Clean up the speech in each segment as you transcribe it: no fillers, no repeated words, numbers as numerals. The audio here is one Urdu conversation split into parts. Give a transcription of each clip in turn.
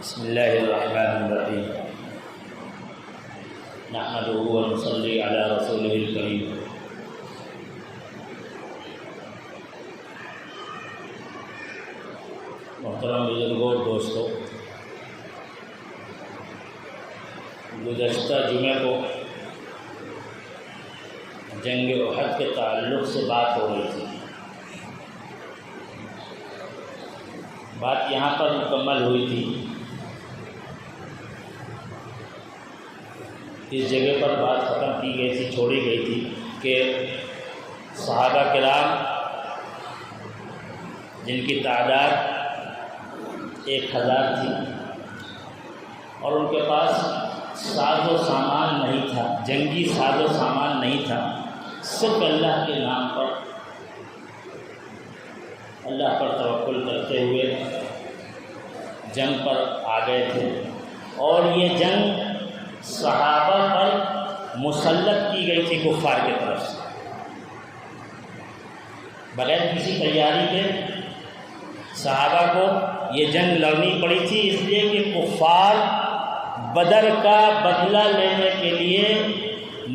بسم اللہ الرحمن الرحیم نحمده ونصلی علی رسوله الکریم۔ محترم بزرگوں اور دوستوں، گزشتہ جمعے کو جنگ احد کے تعلق سے بات ہو رہی تھی۔ بات یہاں پر مکمل ہوئی تھی، اس جگہ پر بات ختم کی گئی تھی، چھوڑی گئی تھی کہ صحابہ کرام جن کی تعداد 1000 تھی اور ان کے پاس ساز و سامان نہیں تھا، جنگی ساز و سامان نہیں تھا، صرف اللہ کے نام پر، اللہ پر توکل کرتے ہوئے جنگ پر آ گئے تھے، اور یہ جنگ صحابہ پر مسلط کی گئی تھی کفار کی طرف سے، بغیر کسی تیاری کے صحابہ کو یہ جنگ لڑنی پڑی تھی، اس لیے کہ کفار بدر کا بدلہ لینے کے لیے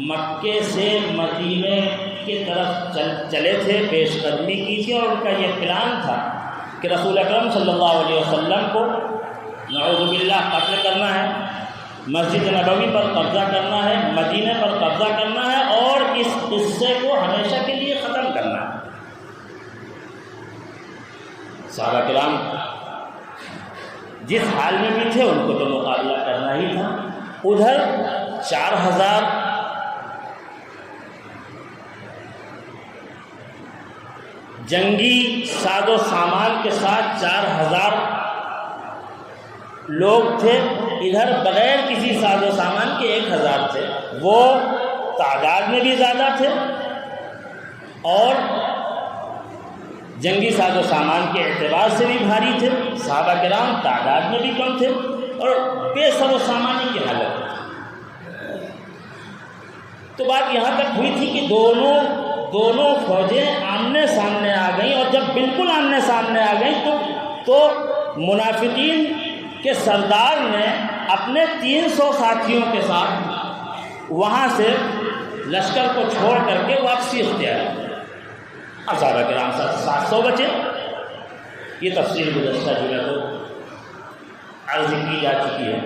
مکے سے مدینے کی طرف چلے تھے، پیش قدمی کی تھی، اور ان کا یہ پلان تھا کہ رسول اکرم صلی اللہ علیہ وسلم کو نعوذ باللہ قتل کرنا ہے، مسجد نبوی پر قبضہ کرنا ہے، مدینہ پر قبضہ کرنا ہے، اور اس قصے کو ہمیشہ کے لیے ختم کرنا ہے۔ صحابہ کرام جس حال میں بھی تھے ان کو تو مقابلہ کرنا ہی تھا۔ ادھر 4000 جنگی ساز و سامان کے ساتھ 4000 لوگ تھے، ادھر بغیر کسی ساز و سامان کے 1000 تھے، وہ تعداد میں بھی زیادہ تھے اور جنگی ساز و سامان کے اعتبار سے بھی بھاری تھے۔ صحابہ کرام تعداد میں بھی کم تھے اور بے سر و سامانی کی حالت تھی۔ تو بات یہاں تک ہوئی تھی کہ دونوں فوجیں آمنے سامنے آ گئیں، اور جب بالکل آمنے سامنے آ گئیں تو منافقین کے سردار نے اپنے 300 ساتھیوں کے ساتھ وہاں سے لشکر کو چھوڑ کر کے واپسی اختیار کی۔ اب صحابہ کرام 700 بچے۔ یہ تفصیل گزشتہ جمعہ کو عرض کی جا چکی ہے۔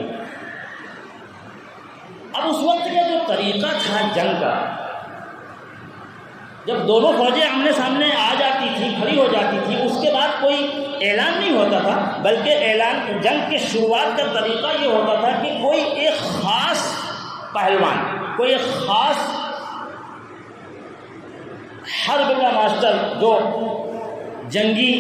اب اس وقت کا جو طریقہ تھا جنگ کا، جب دونوں فوجیں آمنے سامنے آ جاتی تھی، کھڑی ہو جاتی تھی، اس کے بعد کوئی اعلان نہیں ہوتا تھا، بلکہ جنگ کی شروعات کا طریقہ یہ ہوتا تھا کہ کوئی ایک خاص پہلوان، کوئی ایک خاص حرب کا ماسٹر جو جنگی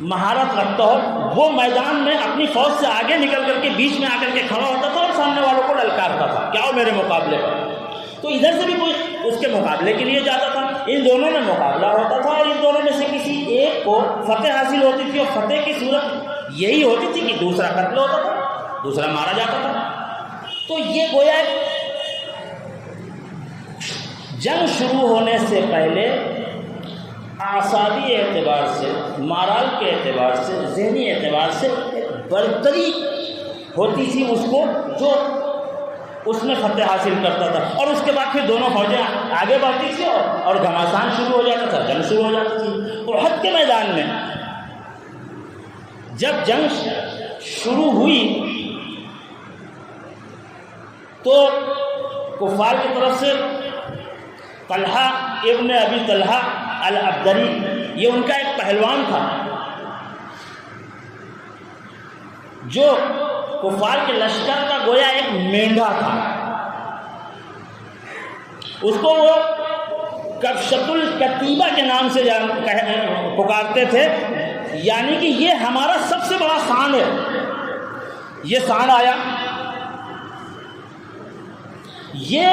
مہارت رکھتا ہو، وہ میدان میں اپنی فوج سے آگے نکل کر کے بیچ میں آ کر کے کھڑا ہوتا تھا اور سامنے والوں کو للکارتا تھا کہ آؤ میرے مقابلے پر۔ تو ادھر سے بھی کوئی اس کے مقابلے کے لیے جاتا تھا، ان دونوں میں مقابلہ ہوتا تھا، اور ان دونوں میں سے کسی ایک کو فتح حاصل ہوتی تھی، اور فتح کی صورت یہی ہوتی تھی کہ دوسرا قتل ہوتا تھا، دوسرا مارا جاتا تھا۔ تو یہ گویا جنگ شروع ہونے سے پہلے اعصابی اعتبار سے، مارال کے اعتبار سے، ذہنی اعتبار سے برتری ہوتی تھی اس کو جو اس میں فتح حاصل کرتا تھا، اور اس کے بعد پھر دونوں فوجیں آگے بڑھتی تھی اور گھماسان شروع ہو جاتا تھا، جنگ شروع ہو جاتی تھی۔ احد کے میدان میں جب جنگ شروع ہوئی تو کفار کی طرف سے طلحہ ابن ابی طلحہ العبدری، یہ ان کا ایک پہلوان تھا جو کفار کے لشکر کا گویا ایک مینڈھا تھا، اس کو وہ کفشۃ الکتیبہ کے نام سے پکارتے تھے، یعنی کہ یہ ہمارا سب سے بڑا سانڈ ہے۔ یہ سانڈ آیا، یہ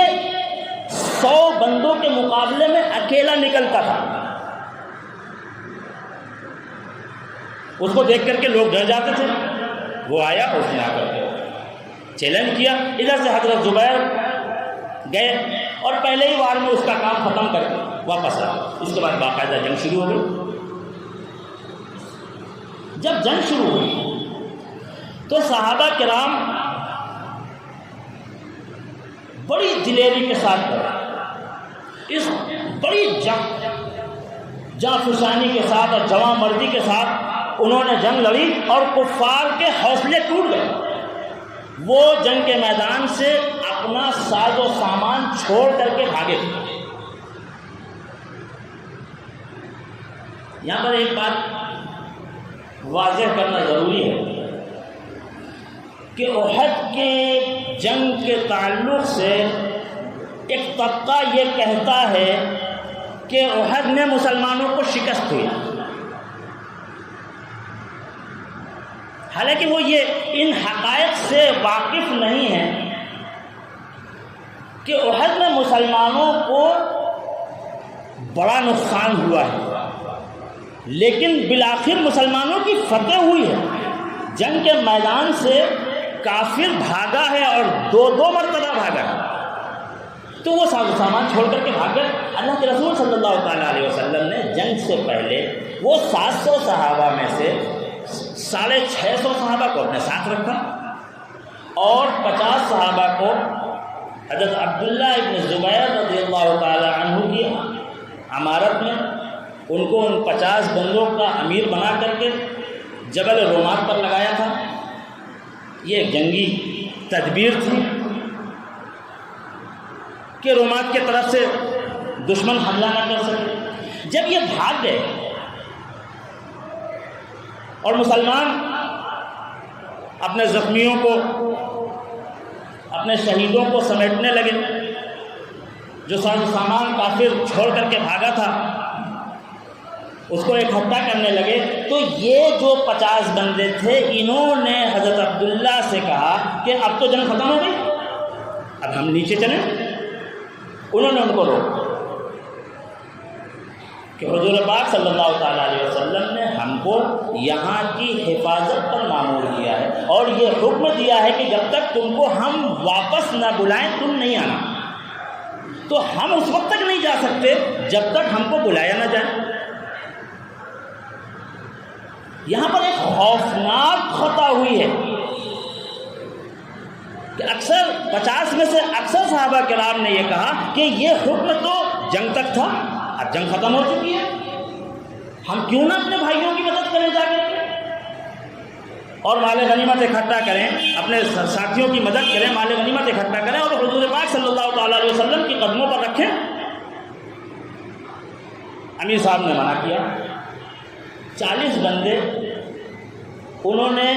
100 بندوں کے مقابلے میں اکیلا نکلتا تھا۔ اس کو دیکھ کر کے لوگ ڈر جاتے تھے۔ وہ آیا، اس نے آ کر کے چیلنج کیا، ادھر سے حضرت زبیر گئے اور پہلے ہی وار میں اس کا کام ختم کر کے واپس آئے۔ اس کے بعد باقاعدہ جنگ شروع ہو گئی۔ جب جنگ شروع ہوئی تو صحابہ کرام بڑی دلیری کے ساتھ اس بڑی جانفشانی کے ساتھ اور جواں مردی کے ساتھ انہوں نے جنگ لڑی اور کفار کے حوصلے ٹوٹ گئے. وہ جنگ کے میدان سے اپنا ساز و سامان چھوڑ کر کے بھاگے. یہاں پر ایک بات واضح کرنا ضروری ہے کہ احد کے جنگ کے تعلق سے ایک طبقہ یہ کہتا ہے کہ احد میں مسلمانوں کو شکست ہوئی، حالانکہ وہ یہ ان حقائق سے واقف نہیں ہے کہ احد میں مسلمانوں کو بڑا نقصان ہوا ہے، لیکن بالآخر مسلمانوں کی فتح ہوئی ہے. جنگ کے میدان سے کافر بھاگا ہے اور دو مرتبہ بھاگا ہے، تو وہ سامان چھوڑ کر کے بھاگ گئے. اللہ کے رسول صلی اللہ تعالیٰ علیہ وسلم نے جنگ سے پہلے وہ 700 صحابہ میں سے 650 صحابہ کو اپنے ساتھ رکھا اور 50 صحابہ کو حضرت عبداللہ ابن زبیر رضی اللہ تعالیٰ عنہ کی امارت میں ان کو ان 50 بندوں کا امیر بنا کر کے جبل رومات پر لگایا تھا. یہ ایک جنگی تدبیر تھی کہ رومات کی طرف سے دشمن حملہ نہ کر سکے. جب یہ بھاگ گئے اور مسلمان اپنے زخمیوں کو، اپنے شہیدوں کو سمیٹنے لگے، جو سامان کافر چھوڑ کر کے بھاگا تھا اس کو اکٹھا کرنے لگے، تو یہ جو 50 بندے تھے انہوں نے حضرت عبداللہ سے کہا کہ اب تو جنگ ختم ہو گئی، اب ہم نیچے چلیں. انہوں نے ان کو روکا کہ حضور پاک صلی اللہ تعالیٰ علیہ وسلم نے ہم کو یہاں کی حفاظت پر مامور کیا ہے اور یہ حکم دیا ہے کہ جب تک تم کو ہم واپس نہ بلائیں تم نہیں آنا. تو ہم اس وقت تک نہیں جا سکتے جب تک ہم کو بلایا نہ جائے. یہاں پر ایک خوفناک خطا ہوئی ہے کہ اکثر 50 میں سے اکثر صحابہ کرام نے یہ کہا کہ یہ حکم تو جنگ تک تھا، اب جنگ ختم ہو چکی ہے، ہم کیوں نہ اپنے بھائیوں کی مدد کریں جا کر کے اور مال غنیمت اکٹھا کریں، اپنے ساتھیوں کی مدد کریں، مال غنیمت اکٹھا کریں اور حضور پاک صلی اللہ تعالیٰ علیہ وسلم کی قدموں پر رکھیں. امیر صاحب نے منع کیا. 40 بندے انہوں نے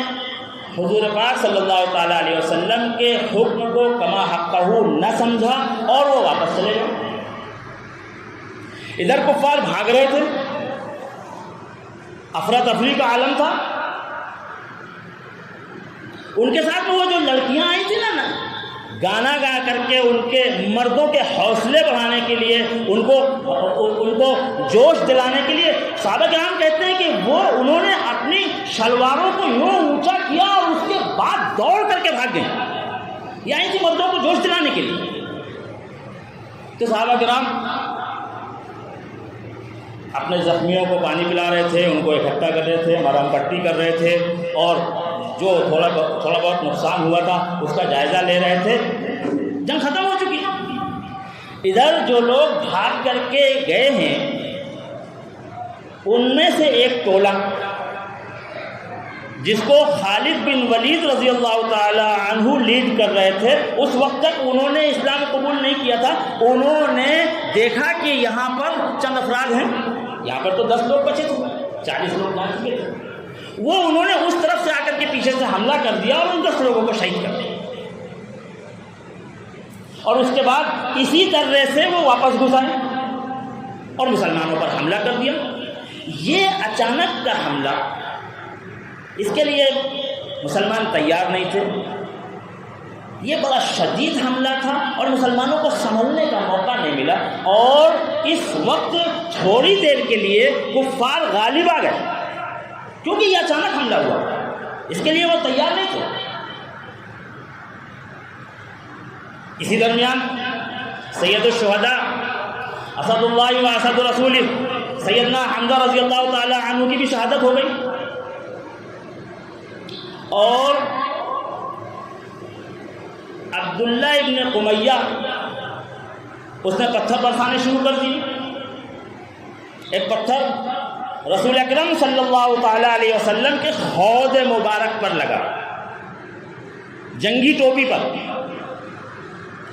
حضور پاک صلی اللہ تعالیٰ علیہ وسلم کے حکم کو کما حقہ نہ سمجھا اور وہ واپس چلے گئے. ادھر کفار بھاگ رہے تھے، افراتفری کا عالم تھا. ان کے ساتھ میں وہ جو لڑکیاں آئی تھی نا گانا گا کر کے ان کے مردوں کے حوصلے بڑھانے کے لیے، ان کو جوش دلانے کے لیے، صحابہ کرام کہتے ہیں کہ وہ انہوں نے اپنی شلواروں کو یوں اونچا کیا اور اس کے بعد دوڑ کر کے بھاگ گئے، یعنی کہ مردوں کو جوش دلانے کے لیے. تو صحابہ کرام اپنے زخمیوں کو پانی پلا رہے تھے، ان کو اکٹھا کر رہے تھے، مرہم پٹی کر رہے تھے اور جو تھوڑا بہت نقصان ہوا تھا اس کا جائزہ لے رہے تھے. جنگ ختم ہو چکی. ادھر جو لوگ بھاگ کر کے گئے ہیں ان میں سے ایک ٹولہ جس کو خالد بن ولید رضی اللہ تعالی عنہ لیڈ کر رہے تھے، اس وقت تک انہوں نے اسلام قبول نہیں کیا تھا. انہوں نے دیکھا کہ یہاں پر چند افراد ہیں، یہاں پر تو 10 لوگ بچے تھے، 40 لوگ جا چکے تھے. وہ انہوں نے اس طرف سے آ کر کے پیچھے سے حملہ کر دیا اور ان 10 لوگوں کو شہید کر دیا اور اس کے بعد اسی طرح سے وہ واپس گھس آئے اور مسلمانوں پر حملہ کر دیا. یہ اچانک کا حملہ، اس کے لیے مسلمان تیار نہیں تھے. یہ بڑا شدید حملہ تھا اور مسلمانوں کو سنبھلنے کا موقع نہیں ملا اور اس وقت تھوڑی دیر کے لیے کفار غالب آ گئے کیونکہ یہ اچانک حملہ ہوا، اس کے لیے وہ تیار نہیں تھے. اسی درمیان سید الشہداء اسد اللہ و اسد رسول سیدنا حمزہ رضی اللہ تعالی عنہ کی بھی شہادت ہو گئی اور عبداللہ ابن امیہ اس نے پتھر برسانے شروع کر دی. ایک پتھر رسول اکرم صلی اللہ تعالیٰ علیہ وسلم کے خود مبارک پر لگا، جنگی ٹوپی پر.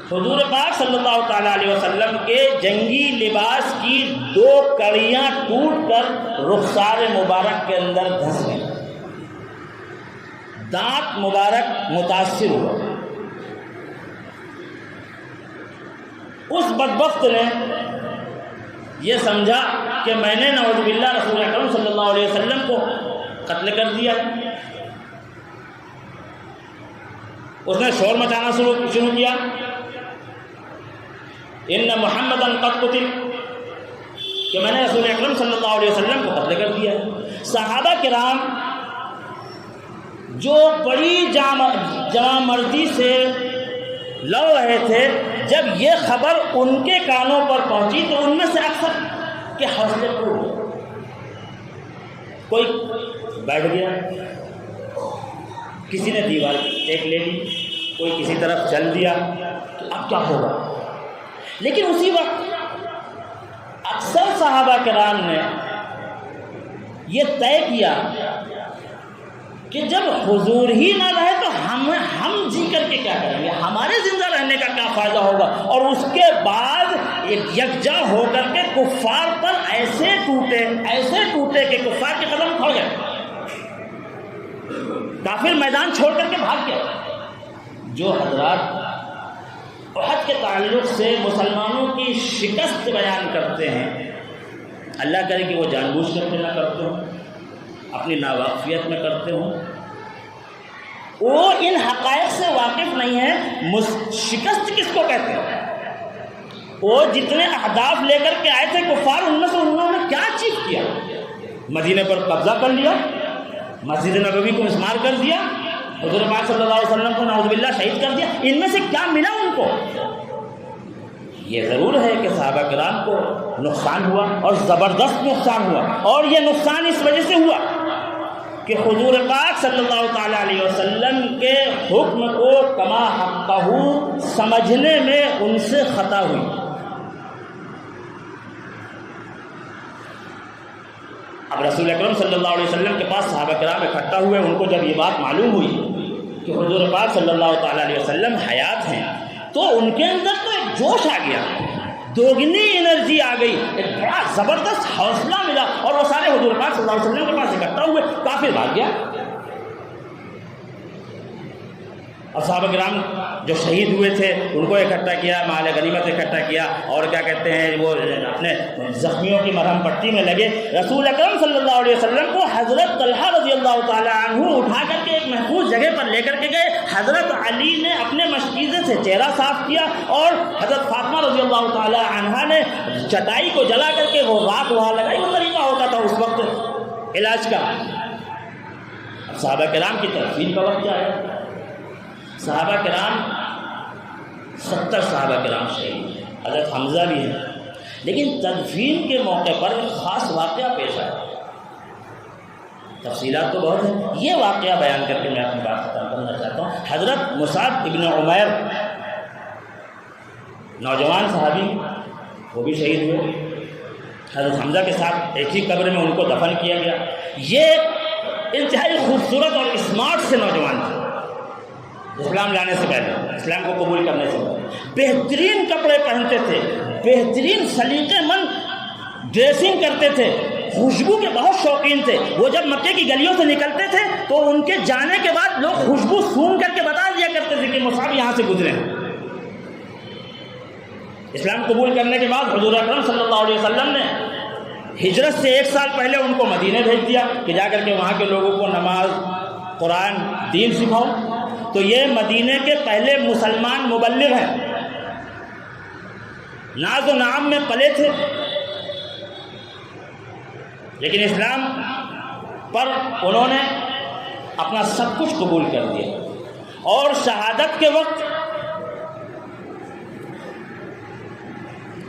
حضور پاک صلی اللہ تعالیٰ علیہ وسلم کے جنگی لباس کی 2 کڑیاں ٹوٹ کر رخسار مبارک کے اندر دھس گئیں، دانت مبارک متاثر ہوا. اس بدبخت نے یہ سمجھا کہ میں نے نعوذ باللہ رسول اکرم صلی اللہ علیہ وسلم کو قتل کر دیا. اس نے شور مچانا شروع کیا، ان محمدًا قد قتل، کہ میں نے رسول اکرم صلی اللہ علیہ وسلم کو قتل کر دیا. صحابہ کرام جو بڑی جامع مردی سے لڑ رہے تھے، جب یہ خبر ان کے کانوں پر پہنچی تو ان میں سے اکثر کے حوصلے ٹوٹ گئے. کوئی بیٹھ گیا، کسی نے دیوار ایک لے لی، کوئی کسی طرف چل دیا کہ اب کیا ہوگا. لیکن اسی وقت اکثر صحابہ کرام نے یہ طے کیا کہ جب حضور ہی نہ رہے تو ہم جی کر کے کیا کریں گے، ہمارے زندہ رہنے کا کیا فائدہ ہوگا. اور اس کے بعد یکجا ہو کر کے کفار پر ایسے ٹوٹے کہ کفار کے قدم کھڑ گئے، کافر میدان چھوڑ کر کے بھاگ گئے. جو حضرات احد کے تعلق سے مسلمانوں کی شکست بیان کرتے ہیں، اللہ کرے کہ وہ جان بوجھ کر کے نہ کرتے ہوں، اپنی ناواقفیت میں کرتے ہوں، وہ ان حقائق سے واقف نہیں ہے. شکست کس کو کہتے ہیں؟ وہ جتنے اہداف لے کر کے آئے تھے کفار، ان میں سے انہوں نے کیا اچیو کیا؟ مدینے پر قبضہ کر لیا، مسجد نبوی کو مسمار کر دیا، حضور پاک صلی اللہ علیہ وسلم کو نعوذ باللہ شہید کر دیا. ان میں سے کیا ملا ان کو؟ یہ ضرور ہے کہ صحابہ کرام کو نقصان ہوا، اور زبردست نقصان ہوا. اور یہ نقصان اس وجہ سے ہوا کہ حضور پاک صلی اللہ تعالیٰ علیہ وسلم کے حکم کو کما حقہ سمجھنے میں ان سے خطا ہوئی. اب رسول اکرم صلی اللہ علیہ وسلم کے پاس صحابہ کرام اکٹھا ہوئے. ان کو جب یہ بات معلوم ہوئی کہ حضور پاک صلی اللہ تعالیٰ علیہ وسلم حیات ہیں، تو ان کے اندر تو ایک جوش آ گیا، دوگنی انرجی آ گئی، ایک بڑا زبردست حوصلہ ملا، اور وہ سارے حضور پاک صلی اللہ علیہ وسلم کے پاس اکٹھا ہوئے. کافر بھاگ گیا. اور صحابہ کرام جو شہید ہوئے تھے ان کو اکٹھا کیا، مال غنیمت اکٹھا کیا، اور کیا کہتے ہیں وہ اپنے زخمیوں کی مرہم پٹی میں لگے. رسول اکرم صلی اللہ علیہ وسلم کو حضرت طلحہ رضی اللہ تعالی عنہ اٹھا کر کے ایک محفوظ جگہ پر لے کر کے گئے. حضرت علی نے اپنے مشکیزے سے چہرہ صاف کیا، اور حضرت فاطمہ رضی اللہ تعالی عنہا نے چٹائی کو جلا کر کے وہ رات وہاں لگائی. وہ طریقہ ہوتا تھا اس وقت علاج کا. اب صحابہ کرام کی تدفین کا وقت آیا. صحابہ کرام 70 صحابہ کرام شہید ہیں، حضرت حمزہ بھی ہیں. لیکن تدفین کے موقع پر خاص واقعہ پیش آیا. تفصیلات تو بہت ہیں، یہ واقعہ بیان کر کے میں اپنی بات ختم کرنا چاہتا ہوں. حضرت مصعب ابن عمیر نوجوان صحابی، وہ بھی شہید ہوئے. حضرت حمزہ کے ساتھ ایک ہی قبر میں ان کو دفن کیا گیا. یہ انتہائی خوبصورت اور اسمارٹ سے نوجوان تھے. اسلام لانے سے پہلے، اسلام کو قبول کرنے سے پہلے بہترین کپڑے پہنتے تھے، بہترین سلیقے مند ڈریسنگ کرتے تھے، خوشبو کے بہت شوقین تھے. وہ جب مکے کی گلیوں سے نکلتے تھے تو ان کے جانے کے بعد لوگ خوشبو سونگھ کر کے بتا دیا کرتے تھے کہ مصعب یہاں سے گزرے ہیں. اسلام قبول کرنے کے بعد حضور اکرم صلی اللہ علیہ وسلم نے ہجرت سے 1 سال پہلے ان کو مدینے بھیج دیا کہ جا کر کے وہاں کے لوگوں کو نماز، قرآن، دین سکھاؤ. تو یہ مدینے کے پہلے مسلمان مبلغ ہیں. ناز و نعم میں پلے تھے، لیکن اسلام پر انہوں نے اپنا سب کچھ قبول کر دیا. اور شہادت کے وقت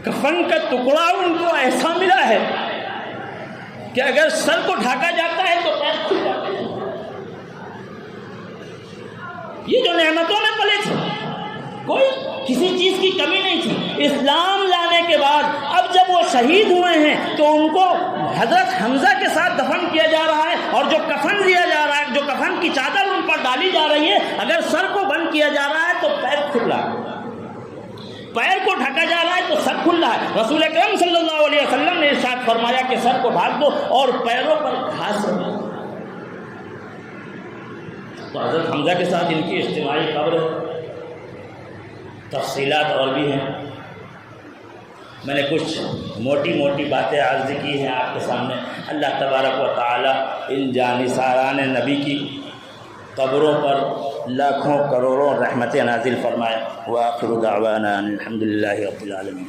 کفن کا ٹکڑا ان کو ایسا ملا ہے کہ اگر سر کو ڈھانکا جاتا ہے تو پیر کھل جاتے ہیں. یہ جو نعمتوں میں پلے تھے، کوئی کسی چیز کی کمی نہیں تھی۔ اسلام لانے کے بعد اب جب وہ شہید ہوئے ہیں تو ان کو حضرت حمزہ کے ساتھ دفن کیا جا رہا ہے، اور جو کفن دیا جا رہا ہے، جو کفن کی چادر ان پر ڈالی جا رہی ہے، اگر سر کو بند کیا جا رہا ہے تو پیر کھلا ہے، پیر کو ڈھکا جا رہا ہے تو سر کھلا ہے۔ رسول اکرم صلی اللہ علیہ وسلم نے ارشاد فرمایا کہ سر کو ڈھانپ دو اور پیروں پر گھاس رکھو۔ تو حضرت حمزہ کے ساتھ ان کی اجتماعی قبر ہے۔ تفصیلات اور بھی ہیں، میں نے کچھ موٹی موٹی باتیں عرض کی ہیں آپ کے سامنے۔ اللہ تبارک و تعالی ان جانثاران نبی کی قبروں پر لاکھوں کروڑوں رحمتیں نازل فرمائے۔ وآخر دعوانا الحمد للہ رب العالمین۔